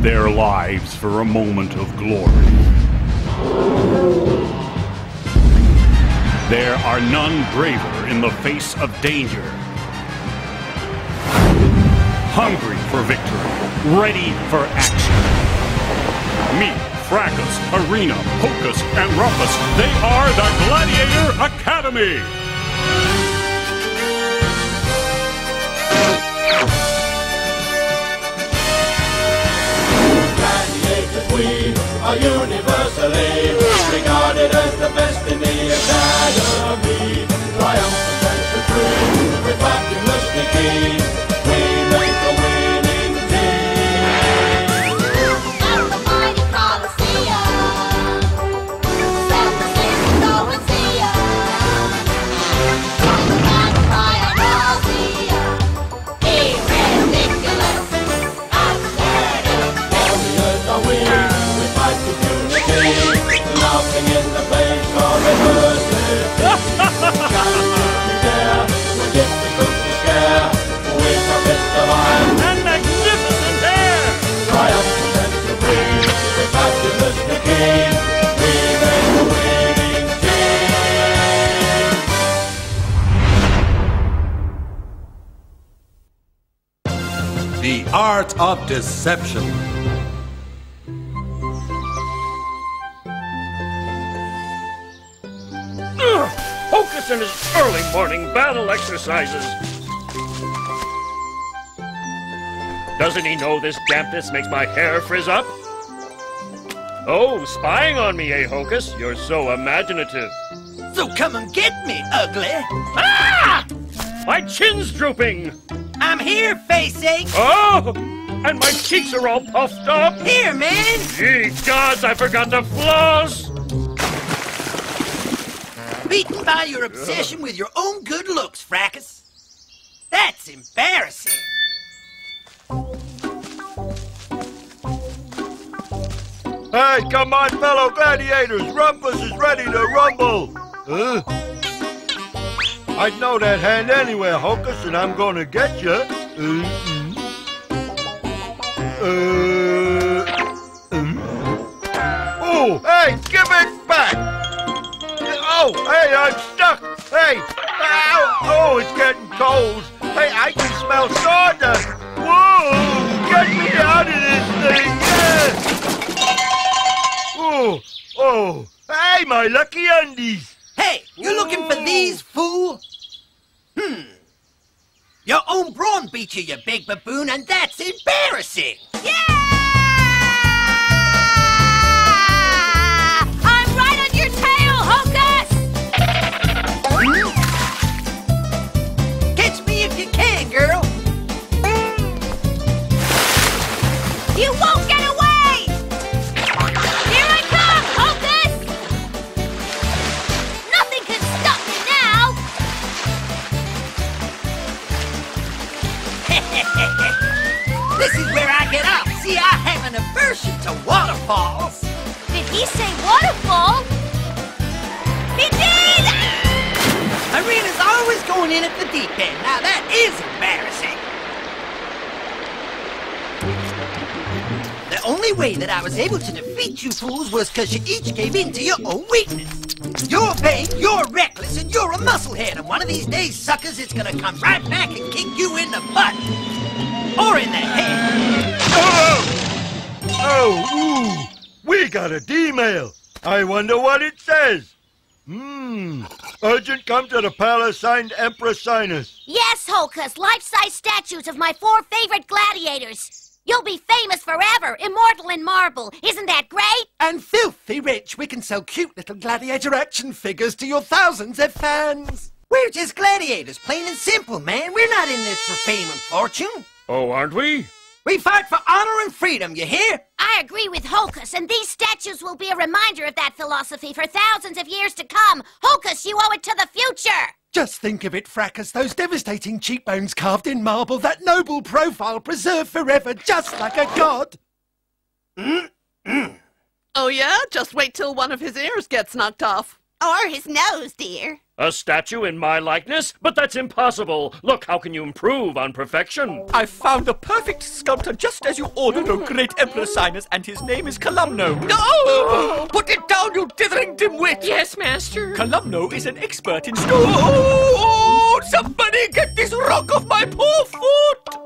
their lives for a moment of glory. There are none braver in the face of danger. Hungry for victory, ready for action. Meet Fracas, Arena, Hocus, and Rumpus. They are the Gladiator Academy! Gladiators, we are universally regarded as the best in the academy. Triumphant and supreme, with fabulously keen, we make a winning team. At the mighty Coliseum, San Francisco, go and see us. Come and try and all see us. Be ridiculous, absurd. Warriors are we, we fight with unity, laughing in the face of adversity. Challenge dare, we're difficult to scare, with our fist of iron And magnificent hair! triumphant and supreme, with fabulously keen, we make a winning team. The art of deception. Hocus and his early morning battle exercises. Doesn't he know this dampness makes my hair frizz up? Oh, spying on me, eh, Hocus? You're so imaginative. So come and get me, ugly. Ah! My chin's drooping. I'm here, face ache. Oh! And my cheeks are all puffed up. Here, man. Gee gods, I forgot to floss. Beaten by your obsession with your own good looks, Fracas. That's embarrassing. Hey, come on, fellow gladiators! Rumpus is ready to rumble! I'd know that hand anywhere, Hocus, and I'm gonna get you. Oh, hey, give it back! Oh, hey, I'm stuck! Hey! Ow! Oh, it's getting cold! Hey, I can smell sawdust! Whoa! Get me out of this thing! Oh! Oh! Hey, my lucky undies! Hey, you looking for these, fool? Your own brawn beat you, you big baboon, and that's embarrassing! Yeah! I'm right on your tail, Hocus! Catch me if you can, girl! You won't get away! Here I come, Hocus! Nothing can stop me now! This is where I get up. See, I have an aversion to waterfalls. Did he say waterfall? He did! Arena's always going in at the deep end. Now that is embarrassing. The only way that I was able to defeat you fools was because you each gave in to your own weakness. You're vain, you're reckless, and you're a musclehead. And one of these days, suckers, it's gonna come right back and kick you in the butt. Or in the head. Oh, ooh! We got a D-mail. I wonder what it says. Urgent come to the palace, signed Emperor Sinus. Yes, Hocus, life-size statues of my 4 favorite gladiators. You'll be famous forever, immortal in marble. Isn't that great? And filthy rich, we can sell cute little gladiator action figures to your thousands of fans. We're just gladiators, plain and simple, man. We're not in this for fame and fortune. Oh, aren't we? We fight for honor and freedom, you hear? I agree with Hocus, and these statues will be a reminder of that philosophy for thousands of years to come. Hocus, you owe it to the future! Just think of it, Fracas, those devastating cheekbones carved in marble, that noble profile preserved forever, just like a god. Oh yeah? Just wait till one of his ears gets knocked off. Or his nose, dear. A statue in my likeness? But that's impossible. Look, how can you improve on perfection? I found the perfect sculptor just as you ordered, O great Emperor Sinus, and his name is Columno. No! Put it down, you dithering dimwit! Yes, master. Columno is an expert in stone. Oh, somebody get this rock off my poor foot!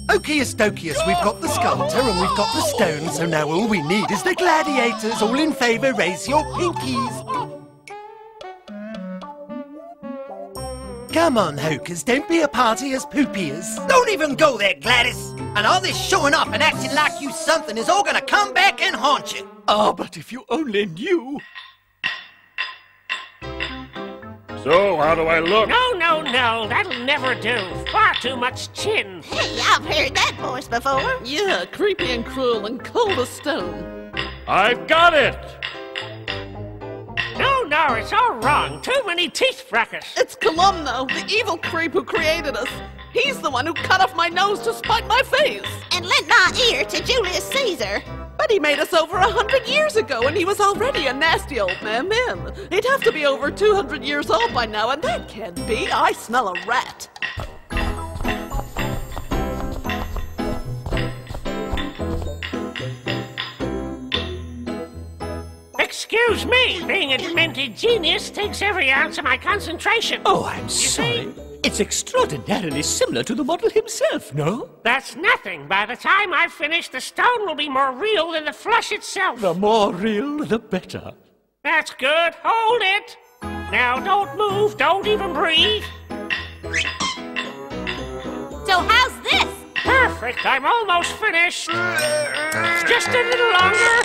Okius Dokius, we've got the sculptor and we've got the stone, so now all we need is the gladiators. All in favour, raise your pinkies. Come on, Hokers, don't be a party as poopiers. Don't even go there, Gladys. And all this showing off and acting like you something is all gonna come back and haunt you. Ah, but if you only knew. So, how do I look? No, that'll never do. Far too much chin. Hey, I've heard that voice before. Yeah, creepy and cruel and cold as stone. I've got it! No, it's all wrong. Too many teeth, Fracas. It's Columno, the evil creep who created us. He's the one who cut off my nose to spite my face. And lent my ear to Julius Caesar. But he made us over 100 years ago, and he was already a nasty old man then. He'd have to be over 200 years old by now, and that can't be. I smell a rat. Excuse me, being a demented genius takes every ounce of my concentration. Oh, I'm sorry. It's extraordinarily similar to the model himself, no? That's nothing. By the time I've finished, the stone will be more real than the flesh itself. The more real, the better. That's good. Hold it. Now, don't move. Don't even breathe. So how's this? Perfect. I'm almost finished. Just a little longer.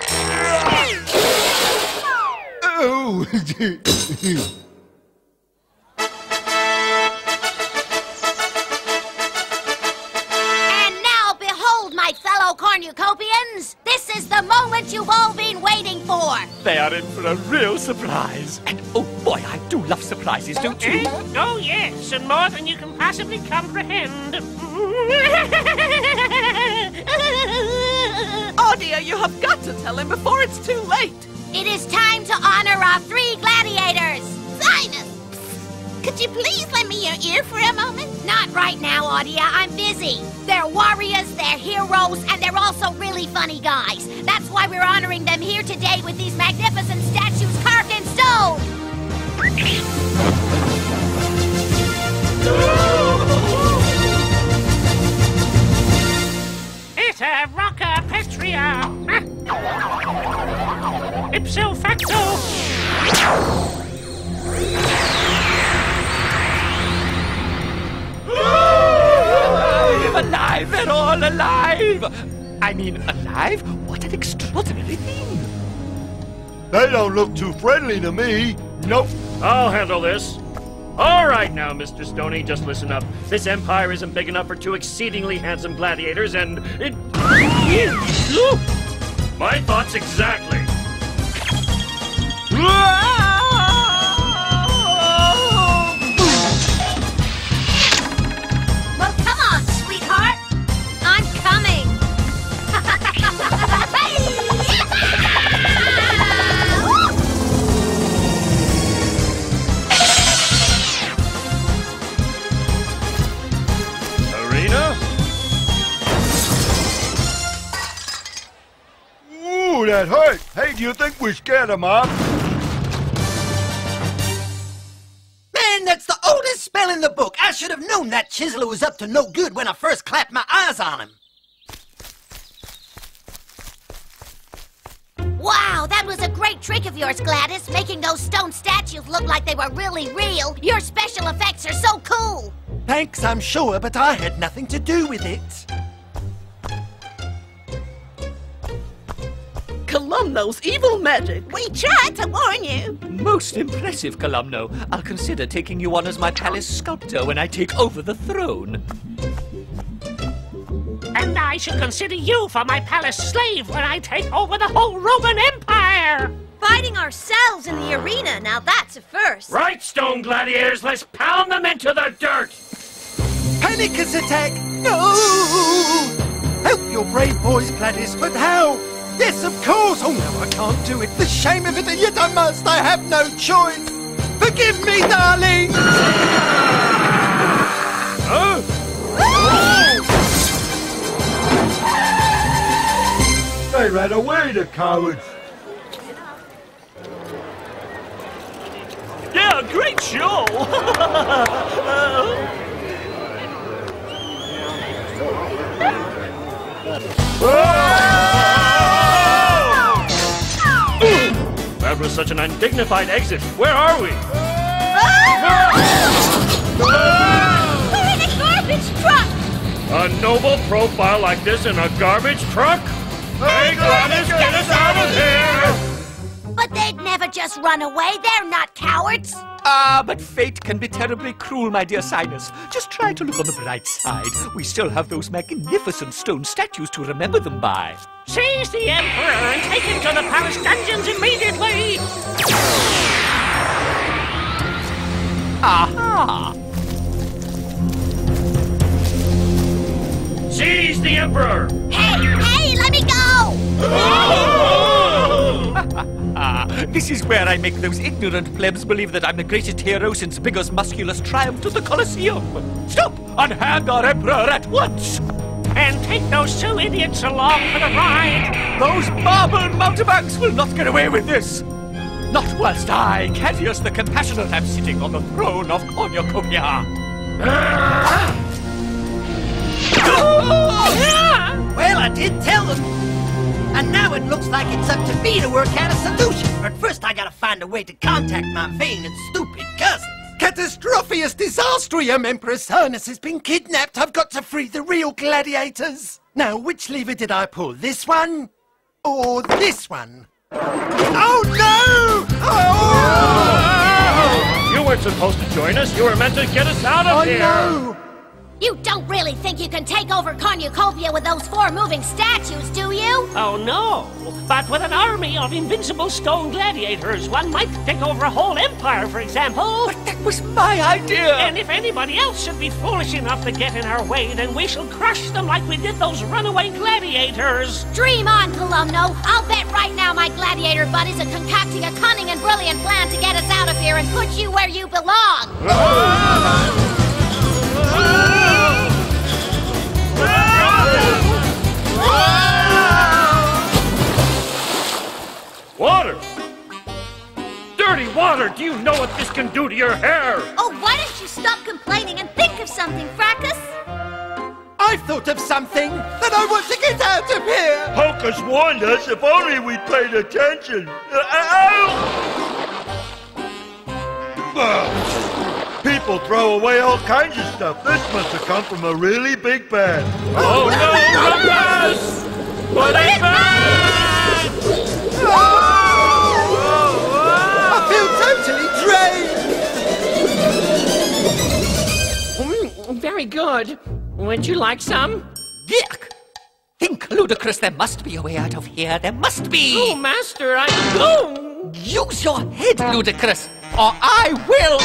Oh! Fellow Cornucopians, this is the moment you've all been waiting for. They are in for a real surprise. And oh boy, I do love surprises, don't you? Oh yes, and more than you can possibly comprehend. Oh dear, you have got to tell him before it's too late. It is time to honor our 3 gladiators. Sinus, could you please lend me your ear for a moment? Not right now, Audia. I'm busy. They're warriors, they're heroes, and they're also really funny guys. That's why we're honoring them here today with these magnificent statues carved in stone. It's a rocca pestria. Ipso facto. Alive! They're all alive! I mean, alive? What an extraordinary thing! They don't look too friendly to me. Nope. I'll handle this. All right now, Mr. Stoney, just listen up. This empire isn't big enough for 2 exceedingly handsome gladiators, and it... My thoughts exactly. Well, come on, sweetheart. I'm coming. Arena? Ooh, that hurt. Hey, do you think we scared them off? Man, that's the oldest spell in the book. I should have known that chiseler was up to no good when I first clapped my eyes on him. Wow, that was a great trick of yours, Gladys, making those stone statues look like they were really real. Your special effects are so cool. Thanks, I'm sure, but I had nothing to do with it. Columno's evil magic. We tried to warn you. Most impressive, Columno. I'll consider taking you on as my palace sculptor when I take over the throne. And I shall consider you for my palace slave when I take over the whole Roman Empire. Fighting ourselves in the arena, now that's a first. Right, stone gladiators, let's pound them into the dirt! Panicus attack! No! Help your brave boys, Gladys, but how? Yes, of course! Oh, no, I can't do it. The shame of it, and yet I must. I have no choice. Forgive me, darling! Huh? They ran away, the cowards. Yeah, great show! That was such an undignified exit. Where are we? We're in a garbage truck! A noble profile like this in a garbage truck? Hey, Gladys, get us out of here! But they'd never just run away. They're not cowards. But fate can be terribly cruel, my dear Sinus. Just try to look on the bright side. We still have those magnificent stone statues to remember them by. Seize the Emperor and take him to the palace dungeons immediately! Aha! Seize the Emperor! Hey, let me go! This is where I make those ignorant plebs believe that I'm the greatest hero since Bigger's musculus triumphed at the Colosseum. Stop! Unhand our Emperor at once! And take those two idiots along for the ride! Those marble mountebanks will not get away with this! Not whilst I, Cadius the Compassionate, am sitting on the throne of Cornucopia! Well, I did tell them. And now it looks like it's up to me to work out a solution. But first I gotta find a way to contact my vain and stupid cousins. Catastrophius disastrium, Emperor Sinus has been kidnapped. I've got to free the real gladiators. Now, which lever did I pull? This one? Or this one? Oh, no! Oh! You weren't supposed to join us. You were meant to get us out of here. No! You don't really think you can take over Cornucopia with those 4 moving statues, do you? Oh no! But with an army of invincible stone gladiators, one might take over a whole empire, for example. But that was my idea! And if anybody else should be foolish enough to get in our way, then we shall crush them like we did those runaway gladiators. Dream on, Columno. I'll bet right now my gladiator buddies are concocting a cunning and brilliant plan to get us out of here and put you where you belong. Water! Dirty water! Do you know what this can do to your hair? Oh, why don't you stop complaining and think of something, Fracas? I've thought of something, that I want to get out of here! Hocus warned us. If only we'd paid attention. People throw away all kinds of stuff. This must have come from a really big bag. Oh no, Ruckus! Put it back! I feel totally drained! Very good. Would you like some? Yuck! Think, Ludicrous, there must be a way out of here. There must be! Oh, Master, Oh! Use your head, Ludicrous, or I will...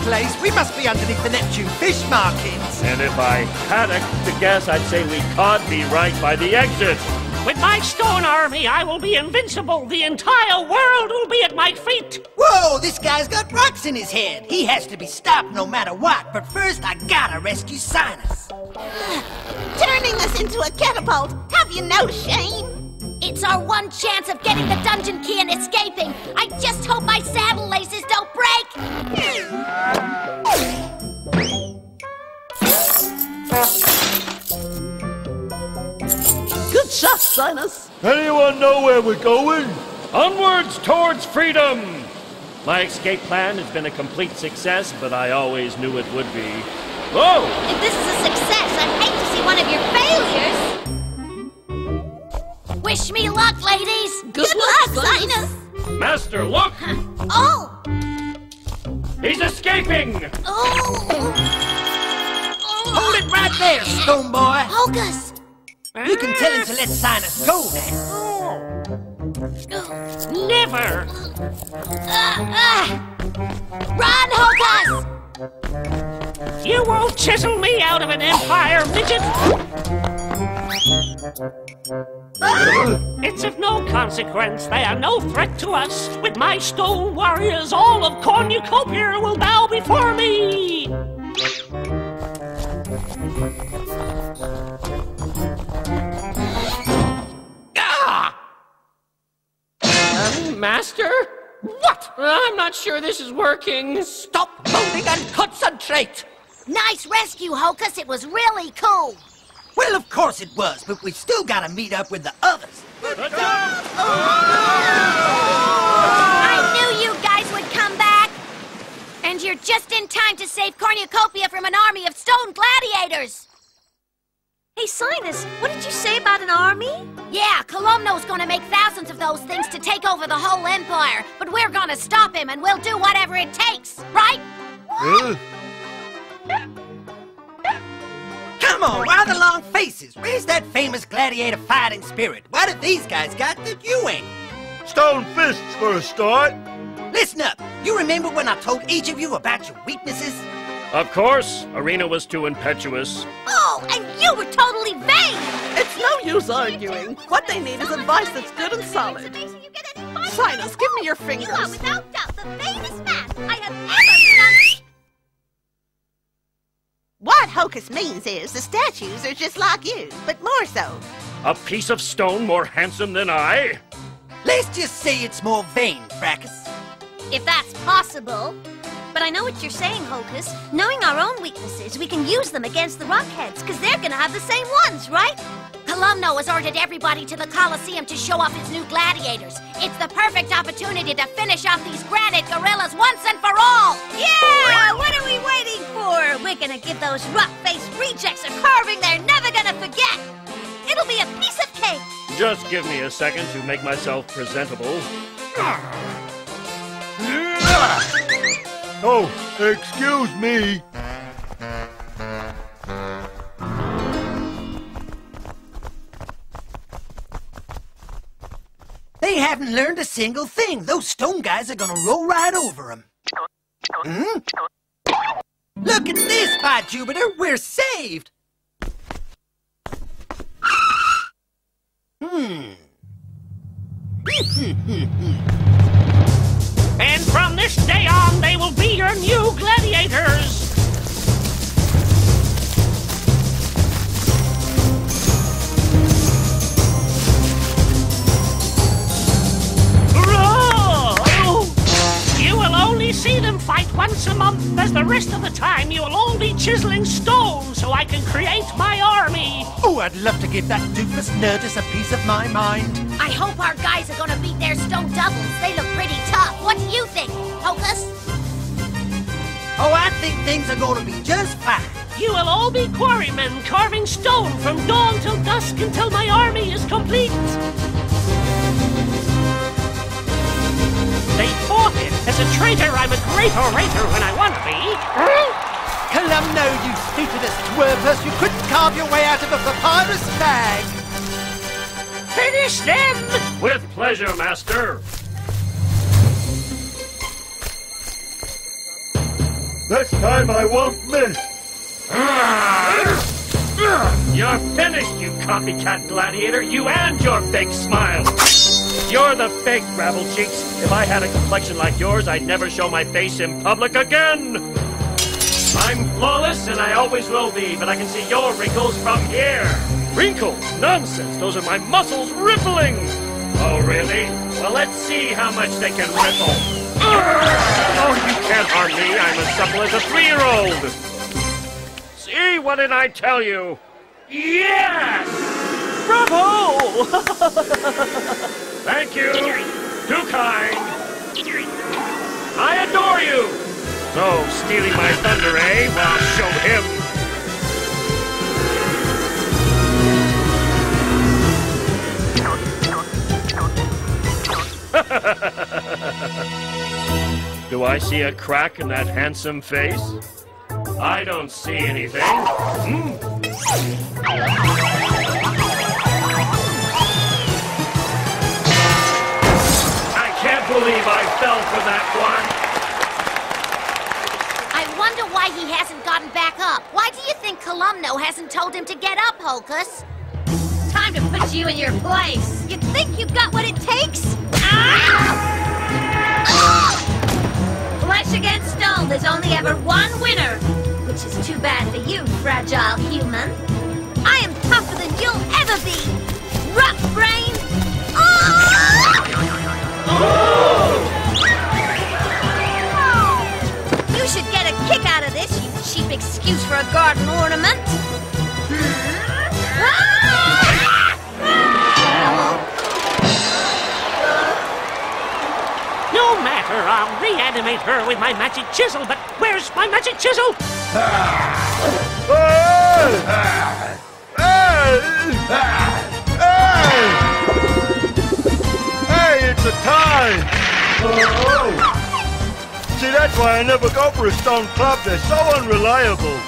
Place. We must be underneath the Neptune fish markets. And if I had to guess, I'd say we can't be right by the exit. With my stone army, I will be invincible. The entire world will be at my feet. Whoa, this guy's got rocks in his head. He has to be stopped no matter what. But first, I gotta rescue Sinus. Turning us into a catapult. Have you no shame? It's our one chance of getting the dungeon key and escaping. I just hope my saddle laces don't break. Good shot, Sinus. Anyone know where we're going? Onwards towards freedom! My escape plan has been a complete success, but I always knew it would be. Whoa! If this is a success, I'd hate to see one of your failures. Wish me luck, ladies! Good luck, Sinus! Master, look! Oh! He's escaping! Oh! Hold it right there, stone boy! Hocus! You can tell him to let Sinus go now. Never! Run, Hocus! You won't chisel me out of an empire, midget! It's of no consequence. They are no threat to us. With my stone warriors, all of Cornucopia will bow before me! Master? What? I'm not sure this is working. Stop moaning and concentrate! Nice rescue, Hocus. It was really cool. Well, of course it was, but we still gotta meet up with the others. I knew you guys would come back. And you're just in time to save Cornucopia from an army of stone gladiators. Hey, Sinus, what did you say about an army? Yeah, Columno's gonna make thousands of those things to take over the whole empire. But we're gonna stop him, and we'll do whatever it takes, right? Come on, why the long faces? Where's that famous gladiator fighting spirit? What have these guys got that you ain't? Stone fists for a start. Listen up. You remember when I told each of you about your weaknesses? Of course, Arena was too impetuous. Oh, and you were totally vain! It's no use arguing. What they need is advice that's good and solid. Sinus, give me your fingers. You are without doubt the vainest man I have ever seen on the... What Hocus means is the statues are just like you, but more so. A piece of stone more handsome than I? Let's just say it's more vain, Fracas. If that's possible. But I know what you're saying, Hocus. Knowing our own weaknesses, we can use them against the Rockheads, because they're gonna have the same ones, right? Columno has ordered everybody to the Coliseum to show off his new gladiators. It's the perfect opportunity to finish off these granite gorillas once and for all! Yeah! What are we waiting for? We're gonna give those rock-faced rejects a carving they're never gonna forget! It'll be a piece of cake! Just give me a second to make myself presentable. Oh, excuse me. They haven't learned a single thing. Those stone guys are gonna roll right over them. Look at this, by Jupiter, we're saved! And from this day on, they will be your new gladiators! You will only see them fight once a month, as the rest of the time you will all be chiseling stone so I can create my army! Oh, I'd love to give that doofus Nerdus a piece of my mind. I hope our guys are gonna beat their stone doubles. They look pretty tough. What do you think, Hocus? Oh, I think things are gonna be just fine. You will all be quarrymen carving stone from dawn till dusk until my army is complete! They fought it. As a traitor, I'm a great orator when I want to be. Columno, you stupidest twerpus! You couldn't carve your way out of a papyrus bag! Finish them! With pleasure, Master. Next time I won't miss. You're finished, you copycat gladiator. You and your fake smile. You're the fake gravel cheeks. If I had a complexion like yours, I'd never show my face in public again. I'm flawless, and I always will be, but I can see your wrinkles from here. Wrinkles? Nonsense. Those are my muscles rippling. Oh, really? Well, let's see how much they can ripple. Oh, you can't harm me. I'm as supple as a 3-year-old. See, what did I tell you? Yes! Bravo! Thank you. Too kind. I adore you. So, stealing my thunder, eh? Well, I'll show him. Do I see a crack in that handsome face? I don't see anything. believe I fell for that one. I wonder why he hasn't gotten back up. Why do you think Columno hasn't told him to get up, Hocus? Time to put you in your place. You think you've got what it takes? Ah! Flesh against stone, there's only ever one winner. Which is too bad for you, fragile human. I am tougher than you'll ever be. Rough brain. You should get a kick out of this, you cheap excuse for a garden ornament. No matter, I'll reanimate her with my magic chisel, but where's my magic chisel? Hey, it's a tie! See, that's why I never go for a stone club. They're so unreliable.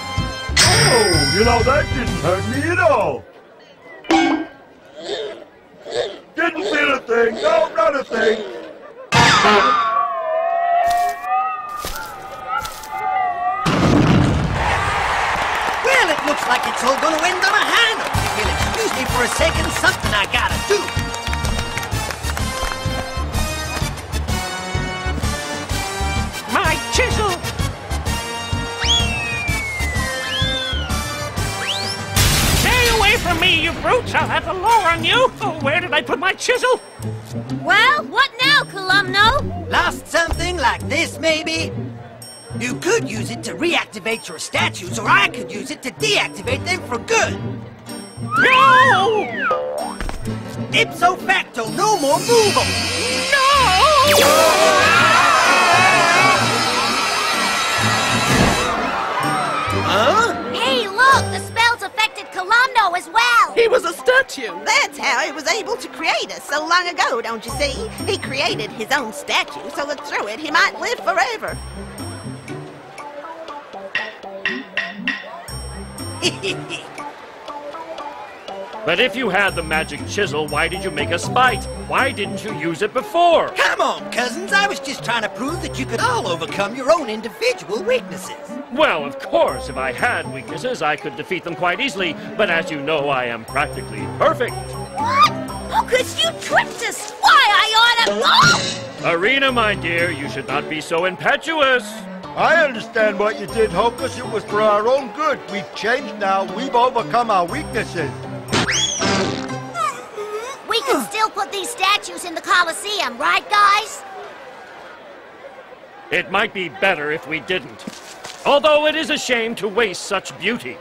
Oh, you know, that didn't hurt me at all. Didn't feel a thing. No, not a thing. Well, it looks like it's all going to end on a high note. If you'll excuse me for a second, something I gotta do. My chisel! Stay away from me, you brutes! I'll have the law on you! Oh, where did I put my chisel? Well, what now, Columno? Lost something like this, maybe? You could use it to reactivate your statues, or I could use it to deactivate them for good. No! Ipso facto, no more move-o. Huh? Hey, look! The spells affected Columno as well! He was a statue! That's how he was able to create us so long ago, don't you see? He created his own statue so that through it he might live forever. But if you had the magic chisel, why did you make a spite? Why didn't you use it before? Come on, cousins. I was just trying to prove that you could all overcome your own individual weaknesses. Well, of course, if I had weaknesses, I could defeat them quite easily. But as you know, I am practically perfect. What? Hocus, you tricked us! Why, I oughta... Arena, my dear, you should not be so impetuous. I understand what you did, Hocus. It was for our own good. We've changed now. We've overcome our weaknesses. We can still put these statues in the Coliseum, right, guys? It might be better if we didn't. Although it is a shame to waste such beauty.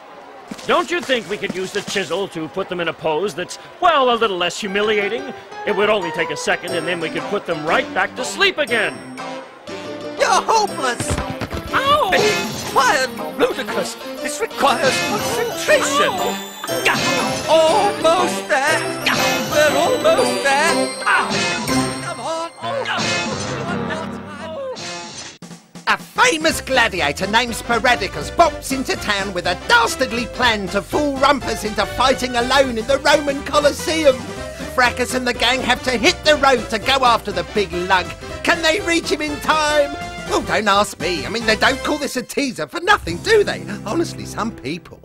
Don't you think we could use the chisel to put them in a pose that's, well, a little less humiliating? It would only take a second, and then we could put them right back to sleep again. You're hopeless! Ow! Quiet, ludicrous. This requires concentration. Almost there. We're almost there. Come on. A famous gladiator named Sporadicus bops into town with a dastardly plan to fool Rumpus into fighting alone in the Roman Colosseum. Fracas and the gang have to hit the road to go after the big lug. Can they reach him in time? Oh, don't ask me. I mean, they don't call this a teaser for nothing, do they? Honestly, some people.